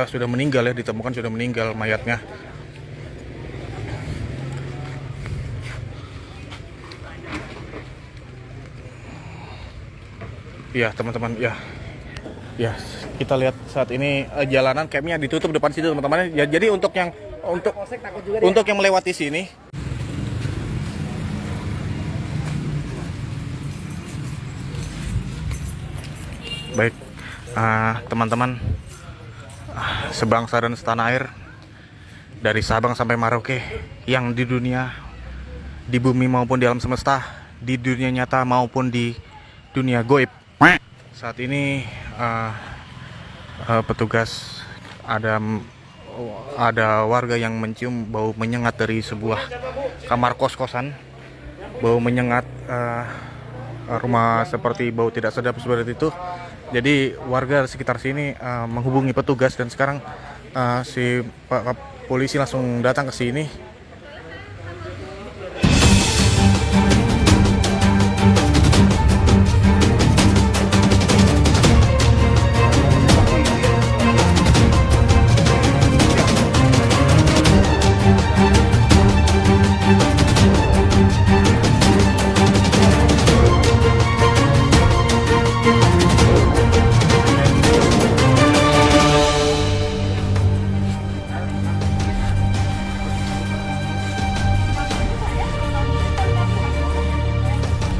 sudah meninggal ya, ditemukan sudah meninggal mayatnya. Ya teman-teman, ya kita lihat saat ini jalanan campnya ditutup depan situ teman-teman. Ya jadi untuk yang melewati sini, baik teman-teman, sebangsa dan setanah air dari Sabang sampai Merauke yang di dunia, di bumi maupun di alam semesta, di dunia nyata maupun di dunia goib. Saat ini petugas ada warga yang mencium bau menyengat dari sebuah kamar kos-kosan, bau menyengat, rumah seperti bau tidak sedap seperti itu. Jadi warga sekitar sini menghubungi petugas dan sekarang si Pak polisi langsung datang ke sini.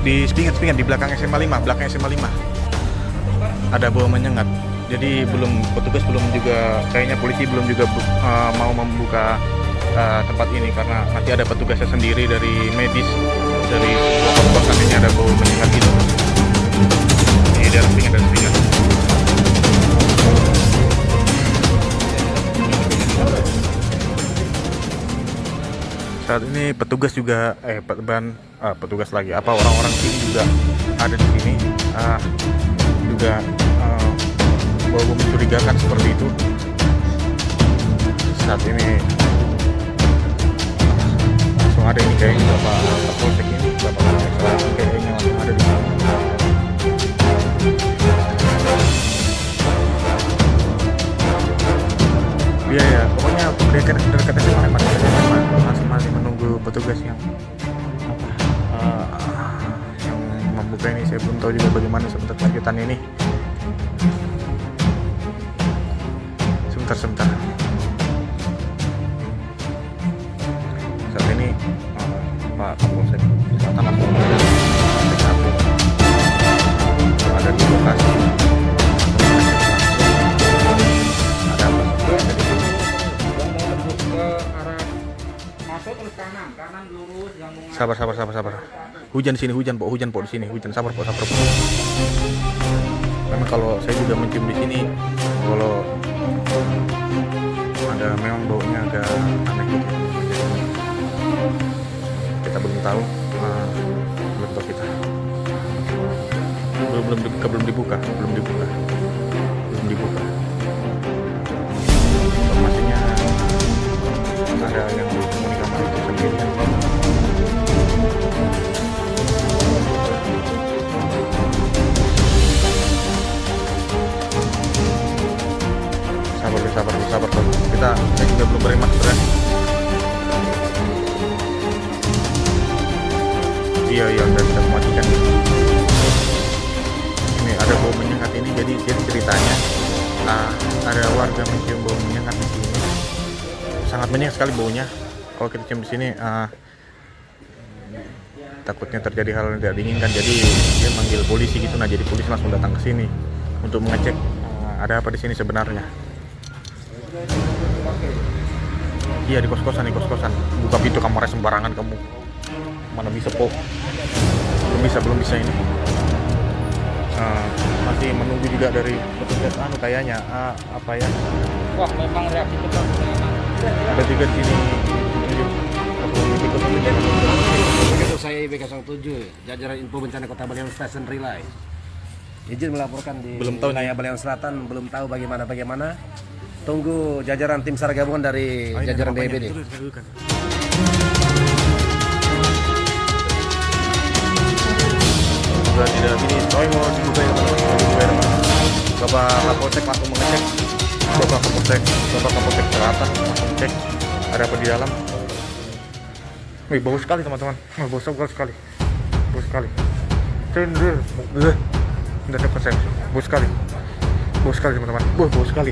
Di Spingan di belakang SMA 5, ada bau menyengat. Jadi petugas belum juga, kayaknya polisi belum juga mau membuka tempat ini karena nanti ada petugasnya sendiri dari medis dari kos-kosan ini, ada bau menyengat gitu. Di daerah Spingan. Saat ini petugas juga petugas lagi orang-orang sini juga ada di sini, juga bau mencurigakan seperti itu. Saat ini langsung ada ini kayaknya Bapak Kapolsek ini, Bapak Kapolsek kayaknya langsung ada di sini. Iya, pokoknya dekatnya masih menunggu petugas yang membuka ini. Saya belum tahu juga bagaimana sebentar lanjutan ini. Sebentar. Saat ini Pak Kapolsek Selatan langsung ada di lokasi. Sabar. Hujan di sini, hujan po di sini, sabar po. Karena kalau saya juga mencium di sini, kalau ada memang baunya agak aneh gitu. Kita belum tahu kita. Belum dibuka. Informasinya ada yang di kamar itu sendiri. Sabar. Saya juga belum berani masuk ya. Iya, udah kita matikan. Ini ada bau menyengat ini, jadi ceritanya ada warga mencium bau menyengat di sini. Sangat menyengat sekali baunya. Kalau kita cium di sini, takutnya terjadi hal yang tidak diinginkan. Jadi dia manggil polisi gitu. Nah, jadi polisi langsung datang ke sini untuk mengecek ada apa di sini sebenarnya. Iya, di kos-kosan. Buka pintu kamarnya sembarangan kamu. Mana bisa po? Belum bisa ini. Masih menunggu juga dari petugas kayaknya apa ya? Wah, memang reaksi cepat. Ada juga di sini. Begitu saya IBK07, jajaran info bencana Kota Balian Stasiun Relay. Izin melaporkan di wilayah Balian Selatan, belum tahu bagaimana. Tunggu jajaran tim SAR gabungan dari jajaran BPBD. Sudah tidak ini, mau dibuka ya. Bapak Kapolsek langsung mengecek. Bapak Bapak Kapolsek Selatan langsung cek ada apa di dalam. Wih, bau sekali teman-teman. Bau sekali. Bau sekali. Cender. Udah dekat saya. Bau sekali. Bau sekali teman-teman. Bau sekali.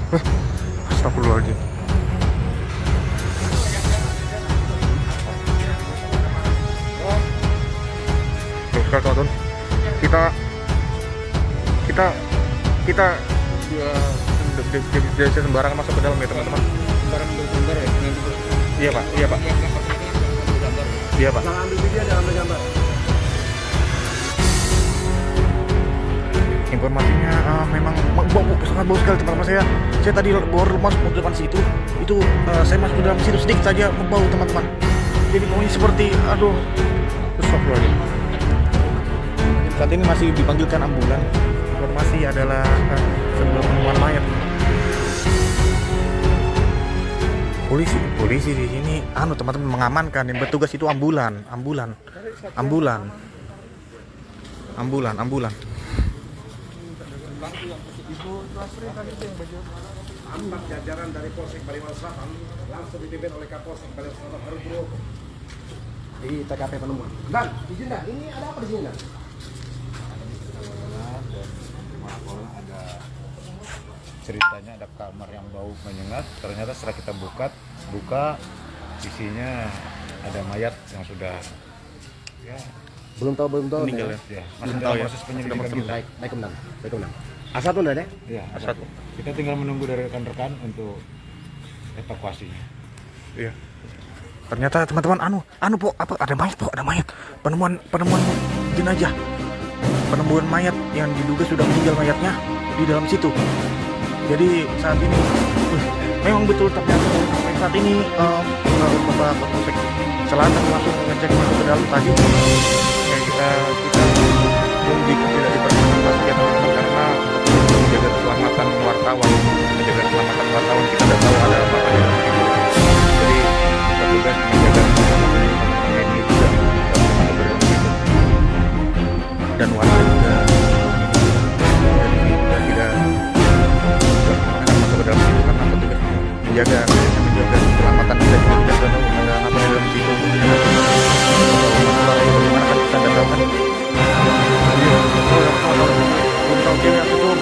Astagfirullahaladzim. Bau sekali teman-teman. Kita tidak bisa sembarangan masuk ke dalam ya teman-teman. Sembarang bergambar ya. Iya pak. Iya pak. Jangan ambil video, jangan ambil gambar. Informasinya memang sangat bau sekali teman-teman saya. Saya tadi baru masuk ke depan situ. Itu saya masuk ke dalam situ sedikit saja bau teman-teman. Jadi baunya seperti astagfirullahaladzim. Saat ini masih dipanggilkan ambulan. Informasi adalah sebuah penemuan mayat. Polisi di sini teman-teman mengamankan, yang bertugas itu ambulan. Ambak jajaran dari Polsek Palimanan Selatan langsung dipimpin oleh Kapolsek Palimanan Selatan Heru Bro di TKP penemuan. Dan izin dah, ini ada apa di sini dah? Ada ceritanya ada kamar yang bau menyengat. Ternyata setelah kita buka isinya ada mayat yang sudah Belum tahu meninggal ya. masih Belum dalam tahu ya. proses penyelidikan kita. Baik komandan. A1 udah deh. Ya, Asat. kita tinggal menunggu dari rekan-rekan untuk evakuasinya. Iya. Ternyata teman-teman po apa ada mayat. Penemuan jenazah. Penemuan mayat yang diduga sudah meninggal mayatnya di dalam situ. Jadi saat ini memang betul ternyata saat ini Bapak Kapolsek Selatan langsung ngecek masuk ke dalam tadi. Kita belum tidak diperkenankan masuk ya teman-teman karena menjaga keselamatan wartawan, kita tidak tahu ada apa di dalam situ. Jadi petugas menjaga keselamatan ini juga masuk ke dalam situ. Dan warga juga tidak masuk ke dalam situ karena petugas menjaga keselamatan kita juga tidak tahu ada apa di dalam situ. Bagaimana kan kita dapatkan? Belum tahu cewek aku tuh.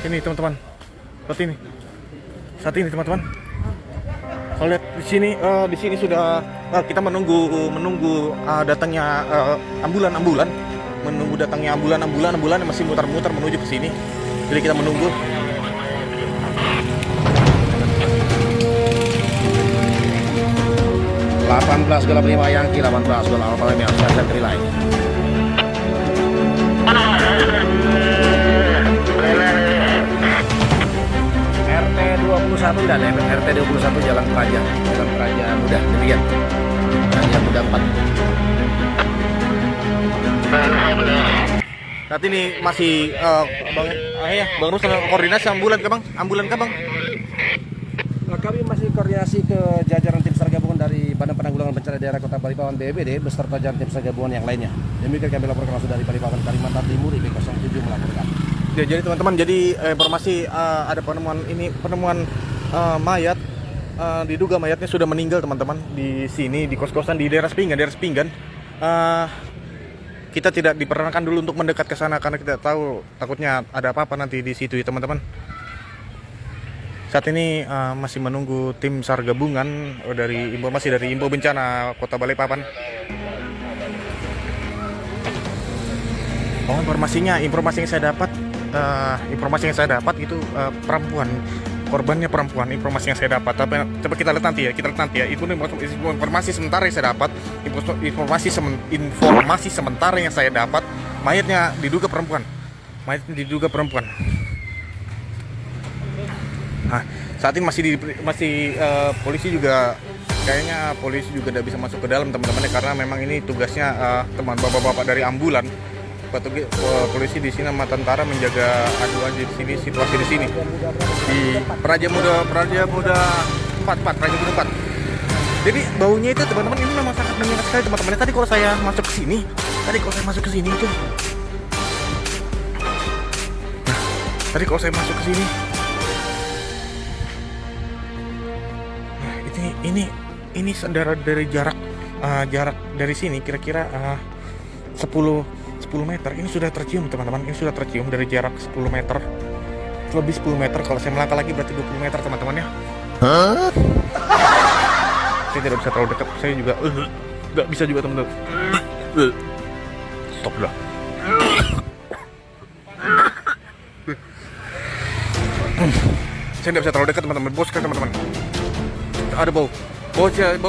Ini teman-teman, saat ini teman-teman. Kalau lihat di sini sudah kita menunggu datangnya ambulan, menunggu datangnya ambulan yang masih mutar-mutar menuju ke sini. Jadi kita menunggu. -5 Yankee, 18 Alfa Romeo Station Relay. RT 21 dan RT 21 Jalan Praja Muda, demikian. Praja Muda 4. Saat ini masih Bang Rus koordinasi ambulan kah Bang? Kami masih koordinasi ke jajaran tim SAR gabungan dari Badan Penanggulangan Bencana Daerah Kota Balikpapan BPBD beserta jajaran tim SAR gabungan yang lainnya. Demikian kami laporkan langsung dari Balikpapan, Kalimantan Timur, IB07 melaporkan. Ya, jadi teman-teman, informasi ada penemuan mayat, diduga mayatnya sudah meninggal teman-teman di sini di kos-kosan di daerah Sepinggan. Kita tidak diperkenankan dulu untuk mendekat ke sana karena kita tahu takutnya ada apa-apa nanti di situ ya teman-teman. Saat ini masih menunggu tim SAR gabungan dari Info Bencana Kota Balikpapan. Informasi yang saya dapat itu korbannya perempuan. Informasi yang saya dapat, tapi coba kita lihat nanti ya. Itu informasi sementara yang saya dapat. Informasi sementara yang saya dapat, mayatnya diduga perempuan. Nah, saat ini polisi juga tidak bisa masuk ke dalam teman-teman karena memang ini tugasnya teman bapak-bapak dari ambulan. Polisi di sini sama tentara menjaga aduan di sini, situasi di sini di Praja Muda 4. Jadi baunya itu teman-teman ini memang sangat menyengat sekali teman-teman. Tadi kalau saya masuk ke sini itu Tadi kalau saya masuk ke sini, nah, ini dari jarak dari sini kira-kira 10 meter. Ini sudah tercium teman-teman. Ini sudah tercium dari jarak 10 meter. Lebih 10 meter. Kalau saya melangkah lagi berarti 20 meter teman-teman ya. Saya tidak bisa terlalu dekat. Saya juga nggak bisa juga teman-teman. Stop lah. Saya tidak bisa terlalu dekat teman-teman. Bos kan teman-teman. Ada bau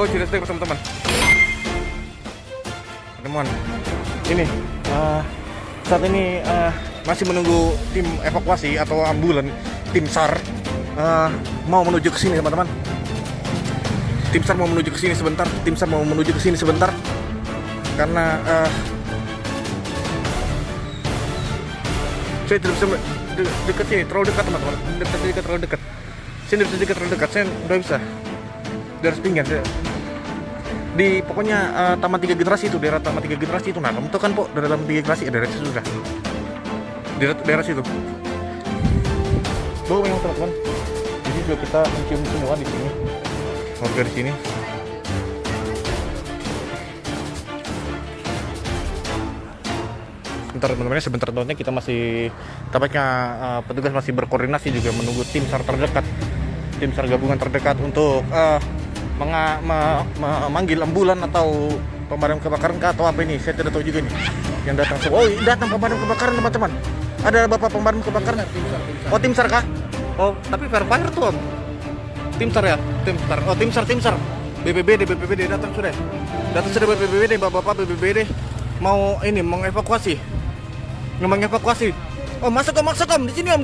tidak sedang teman-teman. Teman, ini saat ini masih menunggu tim evakuasi atau ambulan, tim SAR mau menuju ke sini teman-teman. Tim SAR mau menuju ke sini sebentar. Karena saya tidak bisa dekat sini, terlalu dekat teman-teman. Terlalu dekat. Saya tidak bisa dekat terlalu dekat. Saya udah bisa. Dari pinggir saya. Di pokoknya Taman 3 Generasi itu, daerah Taman 3 Generasi itu. Nah, kamu tahu kan, Pok, daerah Taman 3 Generasi, daerah situ sudah. Daerah situ. Bau memang teman-teman. Jadi juga kita mencium semua di sini. Warga di sini. Sebentar teman-teman, kita masih tampaknya petugas masih berkoordinasi juga menunggu tim SAR terdekat, tim SAR gabungan terdekat untuk memanggil ambulan atau pemadam kebakaran atau apa ini, saya tidak tahu juga nih yang datang. Oh, datang pemadam kebakaran teman-teman. Ada bapak pemadam kebakaran. Oh, tim SAR kah? Oh, tapi fire tuh om. Tim SAR ya? Tim SAR. Oh, tim SAR. BPBD datang sudah. Datang sudah BPBD, bapak BPBD mau ini mengevakuasi. Oh, masuk om, di sini om.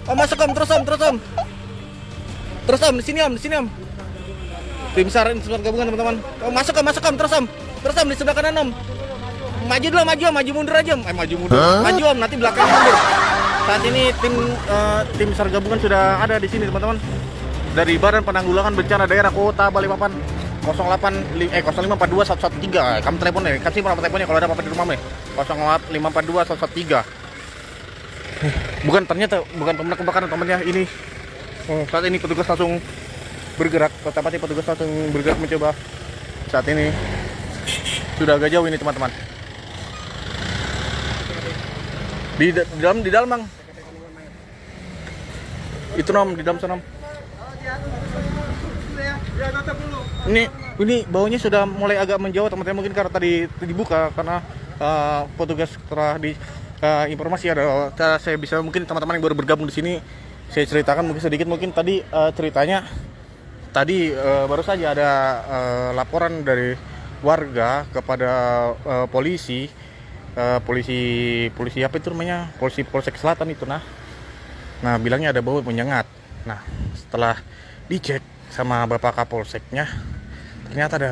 Oh, masuk om, terus om. Di sini om. Tim SAR gabungan teman-teman. Oh, masuk om, terus om, di sebelah kanan om. Maju mundur aja om. Maju om, nanti belakang mundur. Saat ini tim SAR gabungan sudah ada di sini teman-teman. Dari Badan Penanggulangan Bencana Daerah Kota Balikpapan 0542 113. Kamu telepon deh, kasih nomor teleponnya kalau ada apa-apa di rumah nih. 0542 113. Bukan pemadam kebakaran temannya ini. Saat ini petugas langsung bergerak, mencoba. Saat ini sudah agak jauh ini teman-teman. Di dalam bang. Itu nom di dalam sana. Ini baunya sudah mulai agak menjauh teman-teman, mungkin karena tadi dibuka karena petugas telah di informasi ada. Saya bisa mungkin teman-teman yang baru bergabung di sini saya ceritakan mungkin sedikit. Mungkin tadi ceritanya baru saja ada laporan dari warga kepada polisi apa itu namanya, polisi Polsek Selatan itu. Nah bilangnya ada bau menyengat. Nah setelah dicek sama bapak kapolseknya, ternyata ada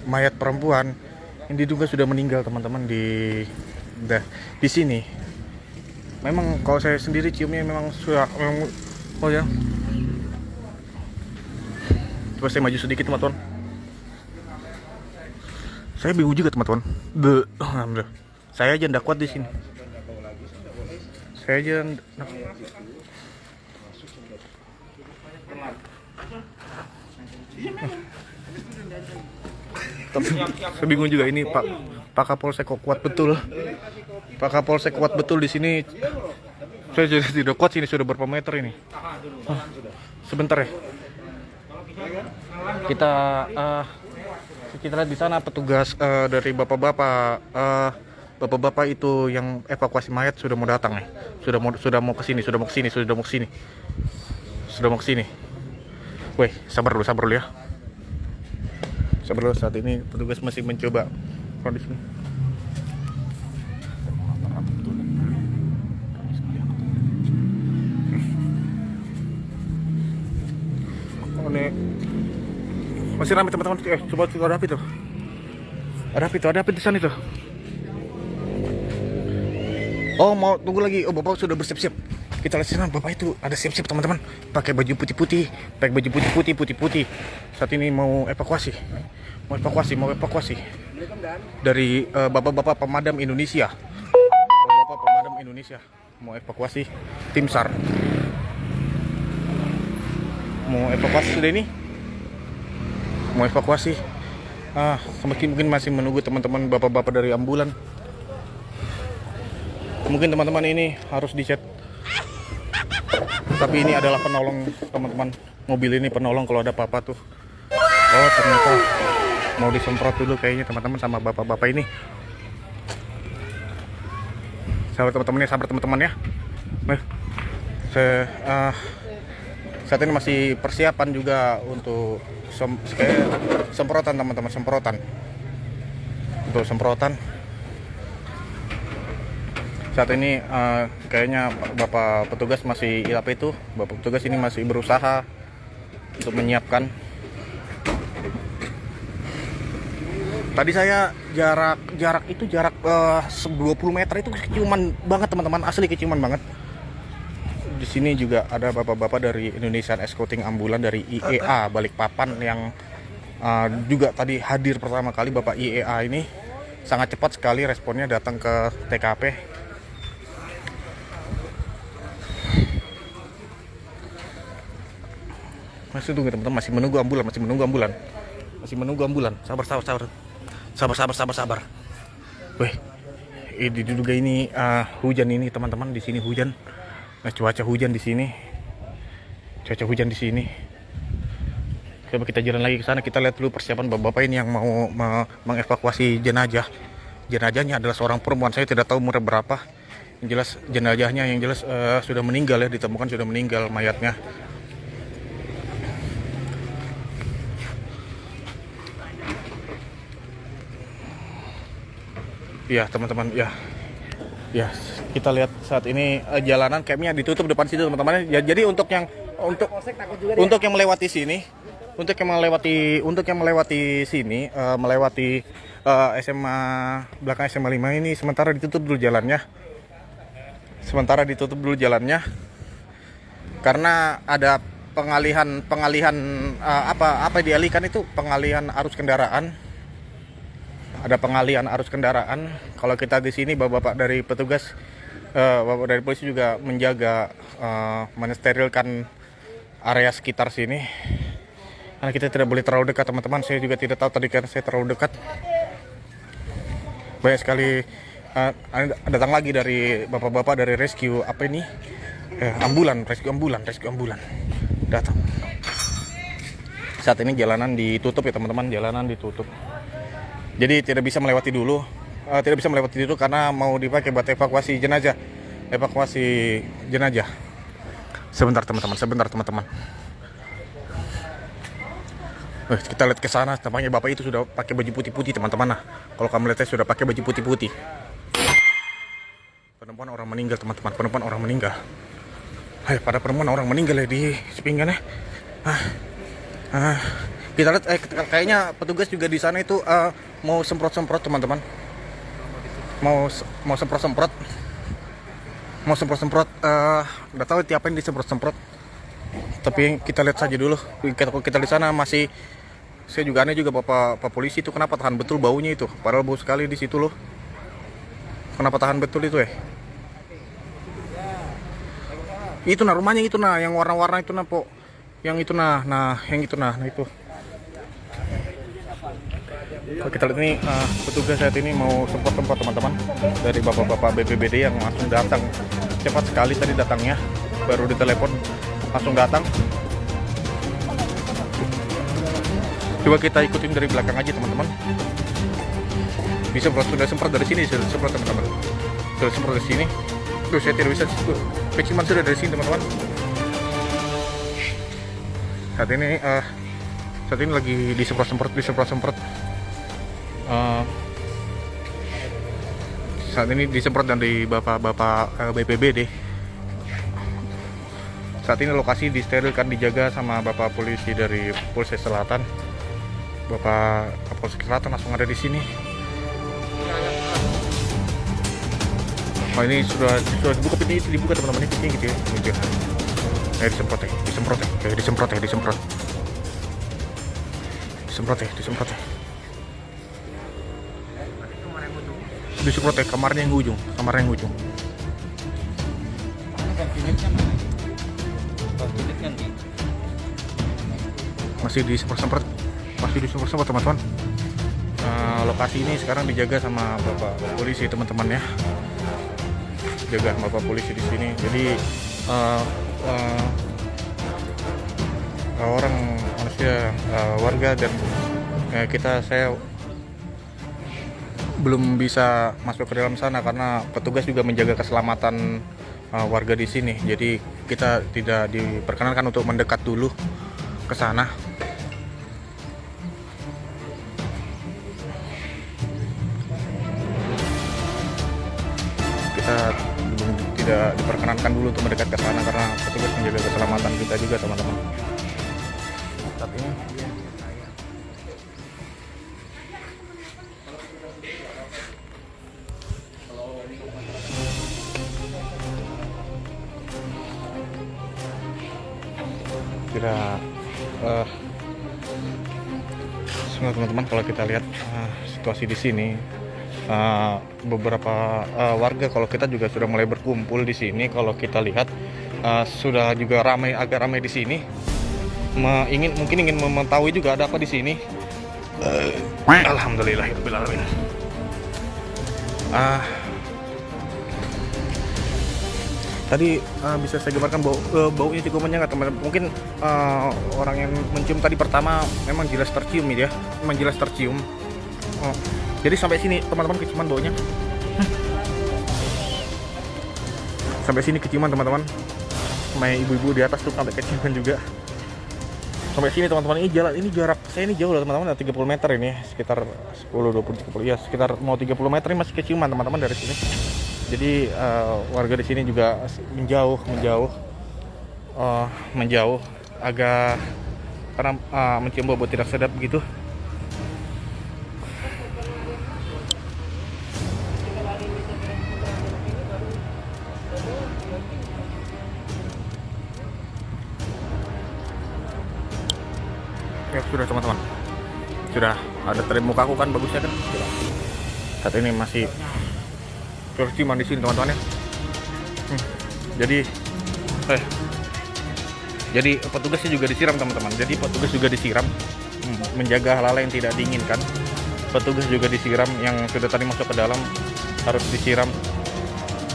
mayat perempuan yang diduga sudah meninggal teman-teman di sini. Memang kalau saya sendiri ciumnya memang oh ya. Coba saya maju sedikit teman-teman. Saya bingung juga teman-teman. Alhamdulillah. Saya aja ndak kuat di sini. Saya bingung juga ini Pak Kapolsek kok kuat betul. Pak Kapolsek kuat betul di sini. Saya jadi tidak kuat sini, sudah berapa meter ini. Sebentar ya. Kita lihat di sana petugas dari bapak-bapak itu yang evakuasi mayat sudah mau datang nih. Sudah mau ke sini. Woi, sabar dulu ya. Sabar dulu, saat ini petugas masih mencoba kondisi. Oh, ini masih ramai teman-teman. Coba ada api tuh. Ada api di sana itu. Oh, mau tunggu lagi. Oh, bapak sudah bersiap-siap. Kita lihat sana, bapak itu ada siap-siap teman-teman, pakai baju putih-putih. Saat ini mau evakuasi dari bapak-bapak pemadam Indonesia. mau evakuasi tim SAR. Mau evakuasi sudah ini. Mau evakuasi. Mungkin masih menunggu teman-teman bapak-bapak dari ambulan. Mungkin teman-teman ini harus dicet. Tapi ini adalah penolong teman-teman. Mobil ini penolong kalau ada apa-apa tuh. Oh ternyata mau disemprot dulu kayaknya teman-teman sama bapak-bapak ini. Sabar teman-teman ya. Saat ini masih persiapan juga untuk semprotan teman-teman, untuk semprotan. Saat ini kayaknya bapak petugas masih bapak petugas ini masih berusaha untuk menyiapkan. Tadi saya jarak 20 meter itu keciuman banget teman-teman, asli keciuman banget. Di sini juga ada bapak-bapak dari Indonesian Scouting Ambulan dari IEA Balikpapan yang juga tadi hadir pertama kali. Bapak IEA ini sangat cepat sekali responnya datang ke TKP. Masih tunggu teman-teman, masih menunggu ambulan. Sabar. Weh, diduga ini hujan ini teman-teman, di sini hujan. Nah, cuaca hujan di sini. Coba kita jalan lagi ke sana, kita lihat dulu persiapan bapak-bapak ini yang mau mengevakuasi jenazah. Jenazahnya adalah seorang perempuan, saya tidak tahu umur berapa. Yang jelas jenazahnya sudah meninggal ya, ditemukan sudah meninggal mayatnya. Ya teman-teman, ya kita lihat saat ini jalanan campnya ditutup depan situ teman-teman. Ya, jadi untuk yang melewati sini, melewati SMA belakang SMA 5 ini sementara ditutup dulu jalannya. Karena ada pengalihan apa dialihkan itu pengalihan arus kendaraan. Ada pengalihan arus kendaraan. Kalau kita di sini bapak-bapak dari petugas, bapak dari polisi juga menjaga mensterilkan area sekitar sini. Karena kita tidak boleh terlalu dekat teman-teman. Saya juga tidak tahu tadi kan saya terlalu dekat. Banyak sekali datang lagi dari bapak-bapak dari rescue rescue ambulan datang. Saat ini jalanan ditutup ya teman-teman, jalanan ditutup. Jadi tidak bisa melewati dulu karena mau dipakai buat evakuasi jenazah. Sebentar teman-teman. Kita lihat ke sana, tampaknya bapak itu sudah pakai baju putih-putih teman-teman. Nah, kalau kamu lihat sudah pakai baju putih-putih. Penemuan orang meninggal teman-teman, pada penemuan orang meninggal ya di sepinggan ya. Kita lihat kayaknya petugas juga di sana itu mau semprot-semprot teman-teman. Mau semprot-semprot. Nggak tahu tiap yang disemprot-semprot. Tapi kita lihat saja dulu. Kita di sana masih, saya juga aneh juga bapak polisi itu kenapa tahan betul baunya itu. Padahal bau sekali di situ loh. Kenapa tahan betul itu ya? Itu rumahnya itu yang warna-warna itu po. Yang itu itu. Kita lihat ini petugas saat ini mau semprot teman-teman dari bapak-bapak BPBD yang langsung datang cepat sekali tadi datangnya, baru ditelepon langsung datang. Coba kita ikutin dari belakang aja teman-teman. Sudah semprot dari sini, teman-teman. Sudah semprot dari sini. Saya tidak bisa keciuman sudah dari sini teman-teman. Saat ini lagi disemprot. Saat ini disemprot dari bapak-bapak BPBD. Saat ini lokasi disterilkan, dijaga sama bapak polisi dari Polsek Selatan. Bapak Polsek Selatan langsung ada di sini. Ini sudah dibuka, pintunya itu dibuka teman-teman, ini gitu ya. Disemprot ya. Kamarnya yang ujung. Unitnya mana? Unit ganti. Masih disemprot teman-teman. Lokasi ini sekarang dijaga sama bapak polisi teman-teman ya, jaga sama bapak polisi di sini. Jadi orang manusia warga dan saya belum bisa masuk ke dalam sana karena petugas juga menjaga keselamatan warga di sini. Jadi kita tidak diperkenankan untuk mendekat dulu ke sana. Kita tidak diperkenankan dulu untuk mendekat ke sana karena petugas menjaga keselamatan kita juga teman-teman. Saat ini tidak semua teman-teman, kalau kita lihat situasi di sini, beberapa warga, kalau kita juga sudah mulai berkumpul di sini. Kalau kita lihat sudah juga agak ramai di sini. Mungkin ingin mengetahui juga ada apa di sini. Alhamdulillahirabbil alamin. Tadi bisa saya gambarkan baunya cukup menyengat teman-teman. Mungkin orang yang mencium tadi pertama memang jelas tercium ya, memang jelas tercium. Jadi sampai sini teman-teman keciuman baunya. Sampai sini keciuman teman-teman. Sama ibu-ibu di atas tuh sampai keciuman juga. Sampai sini teman-teman. Ini jalan, ini jarak saya ini jauh loh teman-teman, 30 meter ini, sekitar 10 20 30 ya, sekitar mau 30 meter ini masih keciuman teman-teman dari sini. Jadi warga di sini juga menjauh agak karena mencium bau tidak sedap begitu. Ya sudah teman-teman, sudah ada tren mukaku kan bagusnya kan. Sudah. Saat ini masih terciuman di sini teman-teman ya. Jadi petugasnya juga disiram teman-teman. Jadi petugas juga disiram menjaga hal-hal yang tidak diinginkan. Petugas juga disiram, yang sudah tadi masuk ke dalam harus disiram.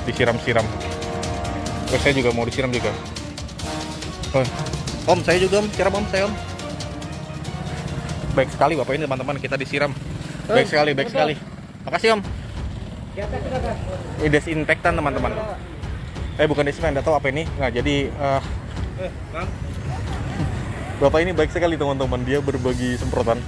Terus saya juga mau disiram juga. Om, saya juga om, siram om, saya om. Baik sekali Bapak ini teman-teman, kita disiram. Baik sekali. Makasih om. Ini desinfektan teman-teman. Bukan desinfektan, nggak tahu apa ini. Nah jadi Bapak ini baik sekali teman-teman, dia berbagi semprotan.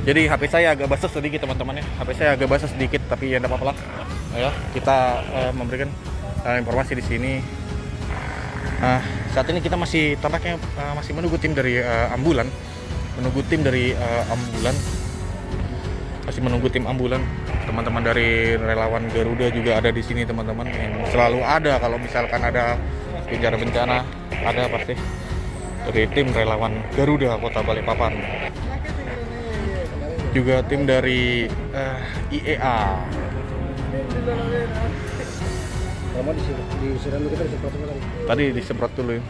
Jadi HP saya agak basah sedikit teman-teman ya. HP saya agak basah sedikit, tapi ya tidak apa-apa lah. Ya, kita memberikan informasi di sini. Saat ini kita masih tampaknya masih menunggu tim dari ambulan. Masih menunggu tim ambulan. Teman-teman dari relawan Garuda juga ada di sini teman-teman, yang selalu ada kalau misalkan ada bencana ada pasti dari tim relawan Garuda Kota Balikpapan. Juga tim dari IEA. Tadi disemprot dulu ya.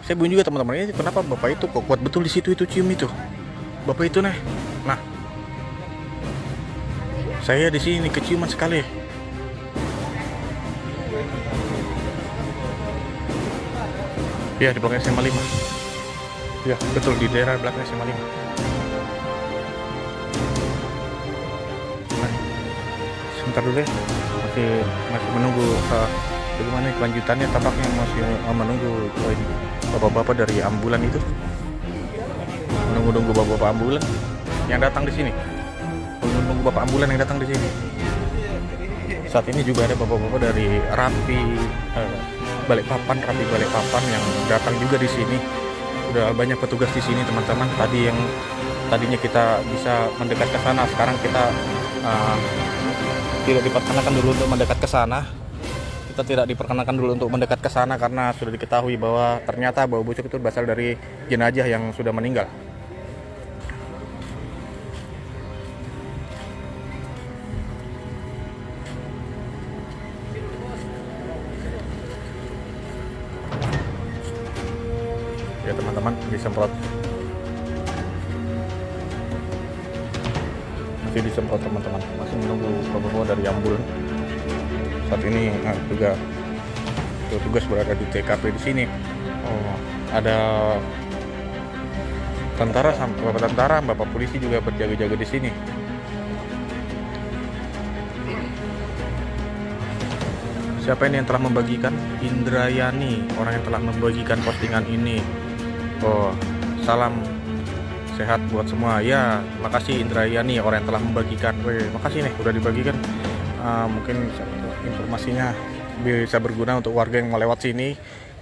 Saya bingung juga teman-teman, ini kenapa Bapak itu kok kuat betul di situ itu cium itu. Bapak itu nah. Saya di sini keciuman sekali. Ya, di belakang SMA 5. Ya, betul di daerah belakang SMA 5. Sebentar dulu ya, masih menunggu bagaimana kelanjutannya. Tampaknya masih menunggu bapak-bapak dari ambulan itu, menunggu bapak-bapak ambulan yang datang di sini, menunggu bapak ambulan yang datang di sini. Saat ini juga ada bapak-bapak dari Rapi Balikpapan yang datang juga di sini. Udah banyak petugas di sini teman-teman. Tadi yang tadinya kita bisa mendekat ke sana, sekarang kita tidak diperkenakan dulu untuk mendekat ke sana. Kita tidak diperkenakan dulu untuk mendekat ke sana karena sudah diketahui bahwa ternyata bau busuk itu berasal dari jenazah yang sudah meninggal. teman-teman, disemprot. Masih disemprot teman-teman, masih menunggu bapak-bapak dari ambulan. Saat ini juga petugas berada di TKP di sini. Oh, ada tentara, bapak polisi juga berjaga-jaga di sini. Siapa ini yang telah membagikan? Indrayani, orang yang telah membagikan postingan ini. Oh, salam sehat buat semua. Ya, makasih Indrayani, orang yang telah membagikan. Weh, makasih nih udah dibagikan. Mungkin informasinya bisa berguna untuk warga yang mau lewat sini,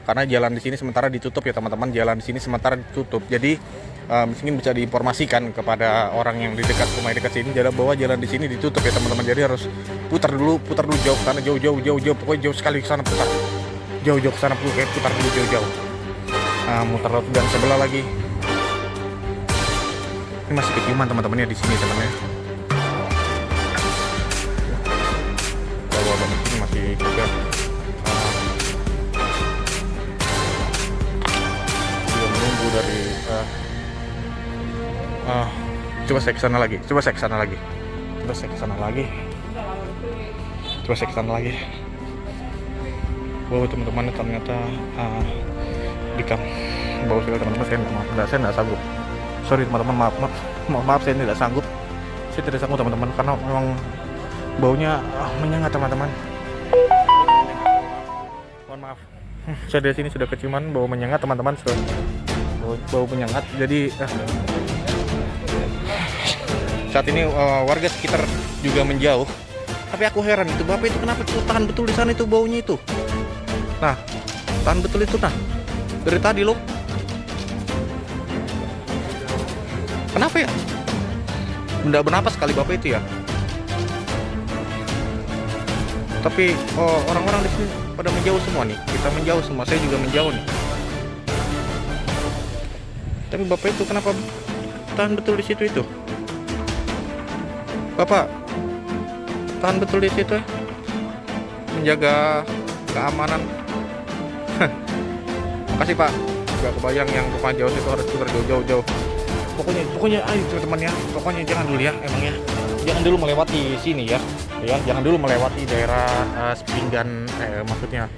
karena jalan di sini sementara ditutup ya teman-teman. Jalan di sini sementara ditutup. Jadi mungkin bisa diinformasikan kepada orang yang di dekat rumah dekat sini, bahwa jalan di sini ditutup ya teman-teman. Jadi harus putar dulu jauh sana, jauh, pokoknya jauh sekali ke sana, putar jauh ke sana, putar dulu jauh. Muter dan sebelah lagi. Ini masih keciuman teman-temannya di sini teman-teman. Kalau di sini masih juga menunggu dari coba saya ke sana lagi. Wow teman-teman, ternyata dikam bau sekali teman-teman. Saya nggak sanggup. Sorry teman-teman, maaf saya tidak sanggup. Saya tidak sanggup teman-teman, karena memang baunya menyengat teman-teman. Mohon maaf. Saya dari sini sudah keciuman bau menyengat teman-teman, bau menyengat. Jadi saat ini warga sekitar juga menjauh. Tapi aku heran, itu bapak itu kenapa itu tahan betul di sana itu baunya itu. Nah, tahan betul itu nah. Dari tadi loh. Kenapa ya? Nggak bernapas kali bapak itu ya. Tapi orang-orang di sini pada menjauh semua nih. Kita menjauh semua, saya juga menjauh nih. Tapi bapak itu kenapa tahan betul di situ itu? Bapak tahan betul di situ ya, menjaga keamanan. Makasih Pak. Gak kebayang yang rumah jauh itu harus putar jauh-jauh. Pokoknya ayo teman-teman ya. Pokoknya jangan dulu ya, emangnya. Jangan dulu melewati sini ya. Jangan dulu melewati daerah Sepinggan, maksudnya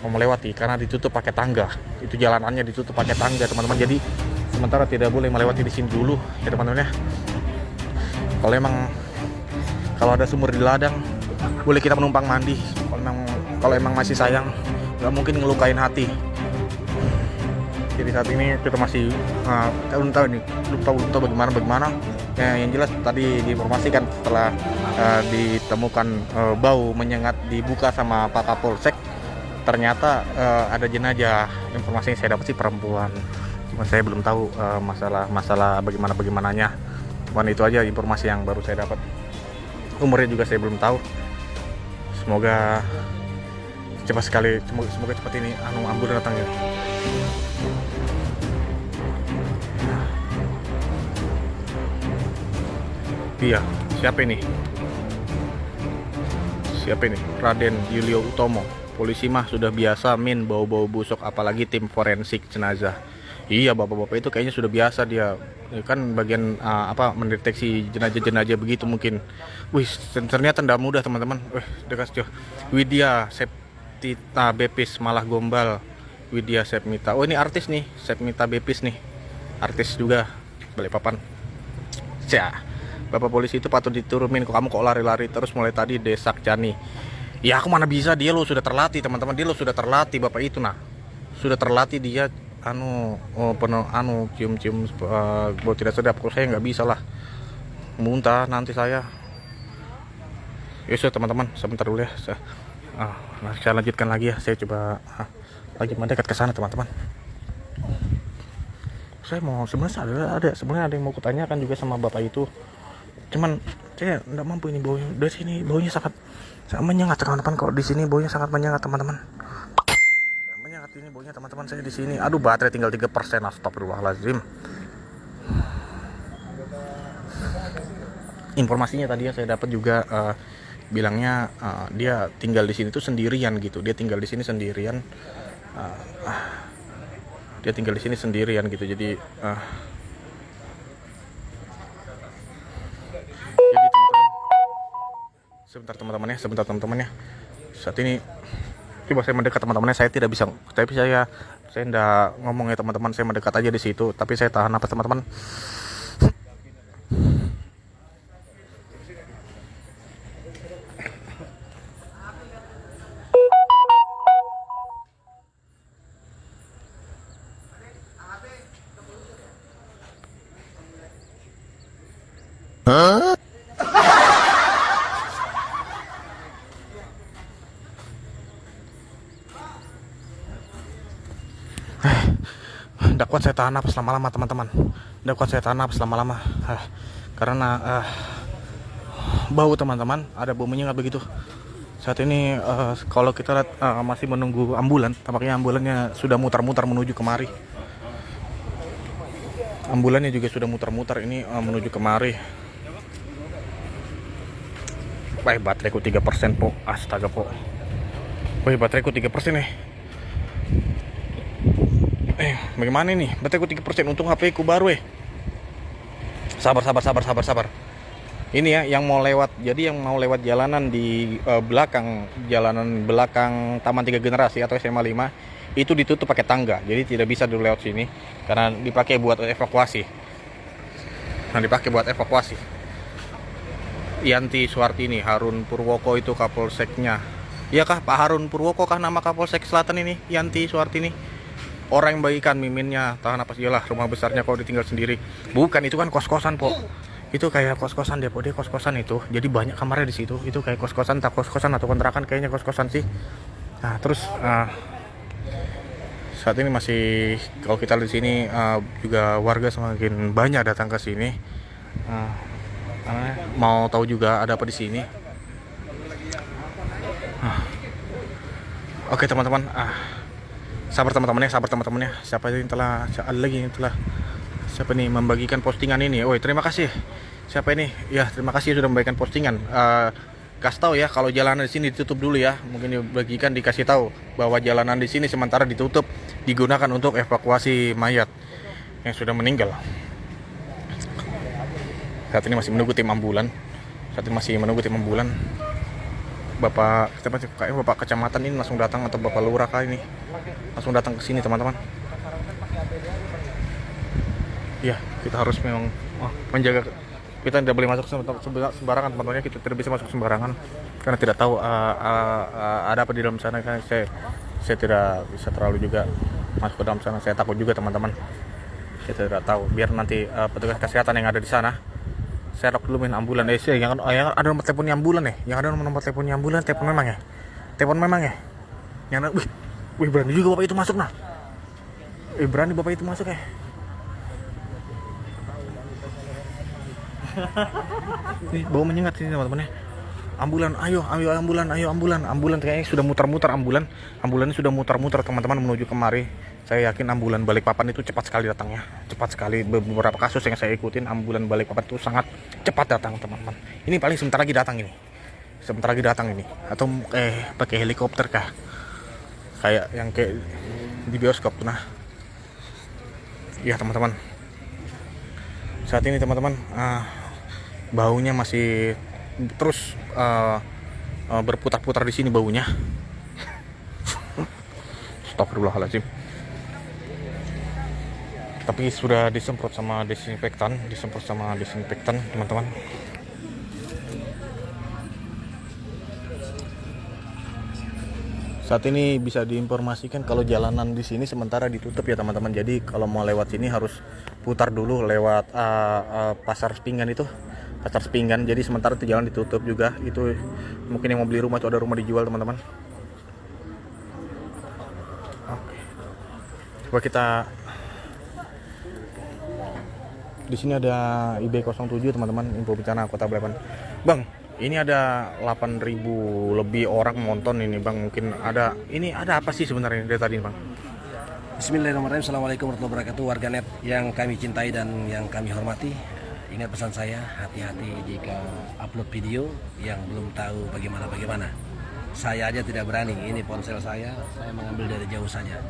mau melewati karena ditutup pakai tangga. Itu jalanannya ditutup pakai tangga, teman-teman. Jadi sementara tidak boleh melewati di sini dulu ya teman-teman ya. Kalau ada sumur di ladang, boleh kita menumpang mandi. Kalau emang masih sayang, nggak mungkin ngelukain hati. Jadi saat ini kita masih belum tahu bagaimana. Ya, yang jelas tadi diinformasikan setelah ditemukan bau menyengat dibuka sama Pak Kapolsek, ternyata ada jenazah. Informasi yang saya dapat sih perempuan. Cuma saya belum tahu masalah bagaimananya. Cuman itu aja informasi yang baru saya dapat. Umurnya juga saya belum tahu. Semoga cepat ini ambulan datang ya. Iya, siapa ini? Raden Yulio Utomo. Polisi mah sudah biasa bau-bau busuk, apalagi tim forensik jenazah. Iya, bapak-bapak itu kayaknya sudah biasa dia. Kan bagian mendeteksi jenazah-jenazah begitu mungkin. Wih, ternyata tidak mudah teman-teman. Dekat jauh. Widya Septita Bepis malah gombal. Widya Sepmita. Oh, ini artis nih, Sepmita Bepis nih. Artis juga Balikpapan. Bapak polisi itu patut diturunin, kamu kok lari-lari terus mulai tadi desak Jani. Ya aku mana bisa, dia lo sudah terlatih teman-teman, dia lo sudah terlatih bapak itu nah. Sudah terlatih dia cium-cium bau tidak sedap. Kalau saya nggak bisa lah, muntah nanti saya. Yaudah teman-teman, sebentar dulu ya. Saya lanjutkan lagi ya. Saya coba lagi mendekat ke sana teman-teman. Saya mau sebenarnya ada yang mau kutanyakan juga sama bapak itu. Cuman saya nggak mampu ini baunya. Dari sini baunya sangat menyengat teman-teman. Kalau di sini baunya sangat menyengat teman-teman. Menyengat ini baunya teman-teman saya di sini. Aduh, baterai tinggal 3%. Astagfirullahaladzim. Informasinya tadi ya saya dapat juga bilangnya dia tinggal di sini tuh sendirian gitu. Dia tinggal di sini sendirian. dia tinggal di sini sendirian gitu. Jadi teman-teman, sebentar teman-teman ya. Saat ini coba saya mendekat teman-teman, saya tidak bisa, tapi saya tidak ngomong ya teman-teman, saya mendekat aja di situ, tapi saya tahan napas teman-teman. Tidak kuat saya tahan napas lama-lama teman-teman. Tidak kuat saya tahan napas lama-lama. Karena bau teman-teman, ada bau menyengat begitu. Saat ini kalau kita lihat masih menunggu ambulan. Tampaknya ambulannya sudah mutar-mutar menuju kemari. Ambulannya juga sudah mutar-mutar ini menuju kemari. Bateraiku 3% po. Astaga po. Bateraiku 3% nih. Bagaimana ini? Bateraiku 3%, untung HP ku baru Sabar. Ini ya yang mau lewat. Jadi yang mau lewat jalanan di jalanan belakang Taman 3 Generasi atau SMA 5 itu ditutup pakai tangga. Jadi tidak bisa dulu lewat sini karena dipakai buat evakuasi. Yanti Suartini, Harun Purwoko itu Kapolseknya. Iya kah Pak Harun Purwoko kah nama Kapolsek Selatan ini? Yanti Suartini. Orang yang bagikan miminnya, tahan napas, iyalah rumah besarnya kalau ditinggal sendiri. Bukan, itu kan kos-kosan po. Itu kayak kos-kosan dia po, dia kos-kosan itu. Jadi banyak kamarnya di situ. Itu kayak kos-kosan, tak kos-kosan atau kontrakan, kayaknya kos-kosan sih. Nah terus saat ini masih, kalau kita di sini juga warga semakin banyak datang ke sini. Mau tahu juga ada apa di sini. Oke teman-teman. Sabar teman-teman ya. Siapa ini telah ada lagi yang telah siapa nih membagikan postingan ini? Terima kasih. Siapa ini? Ya, terima kasih sudah membagikan postingan. Kasih tahu ya kalau jalanan di sini ditutup dulu ya. Mungkin dibagikan, dikasih tahu bahwa jalanan di sini sementara ditutup, digunakan untuk evakuasi mayat yang sudah meninggal. Saat ini masih menunggu tim ambulan. Bapak kecamatan ini langsung datang, atau Bapak Lurah kali ini langsung datang ke sini teman-teman. Ya, kita harus memang menjaga, kita tidak boleh masuk sembarangan teman-teman. Kita tidak bisa masuk sembarangan karena tidak tahu ada apa di dalam sana. Kan saya tidak bisa terlalu juga masuk ke dalam sana. Saya takut juga teman-teman. Kita tidak tahu. Biar nanti petugas kesehatan yang ada di sana. Saya dulu main ambulan. Yang ada nomor teleponnya ambulan telepon memang ya. Yang wih berani juga Bapak itu masuk nah. Berani Bapak itu masuk ya. Bau menyengat sini teman-teman ya. Ambulan, ayo ambulan kayaknya sudah muter-muter ambulannya sudah muter-muter teman-teman menuju kemari. Saya yakin ambulan Balikpapan itu cepat sekali datangnya, cepat sekali. Beberapa kasus yang saya ikutin ambulan Balikpapan itu sangat cepat datang teman-teman. Ini paling sebentar lagi datang ini, atau pakai helikopter kah? Kayak yang kayak di bioskop tuh nah. Ya teman-teman. Saat ini teman-teman baunya masih terus berputar-putar di sini baunya. Astagfirullahaladzim. Tapi sudah disemprot sama desinfektan teman-teman. Saat ini bisa diinformasikan kalau jalanan di sini sementara ditutup ya teman-teman. Jadi kalau mau lewat sini harus putar dulu lewat pasar Sepinggan itu. Pasar Sepinggan. Jadi sementara itu jalan ditutup juga. Itu mungkin yang mau beli rumah itu ada rumah dijual teman-teman. Oke. Coba kita di sini ada IB07 teman-teman, info bencana Kota Balikpapan. Bang, ini ada 8.000 lebih orang nonton ini Bang. Mungkin ada apa sih sebenarnya dari tadi Bang? Bismillahirrahmanirrahim. Assalamualaikum warahmatullahi wabarakatuh. Warganet yang kami cintai dan yang kami hormati, ingat pesan saya, hati-hati jika upload video yang belum tahu bagaimana. Saya aja tidak berani, ini ponsel saya mengambil dari jauh saja.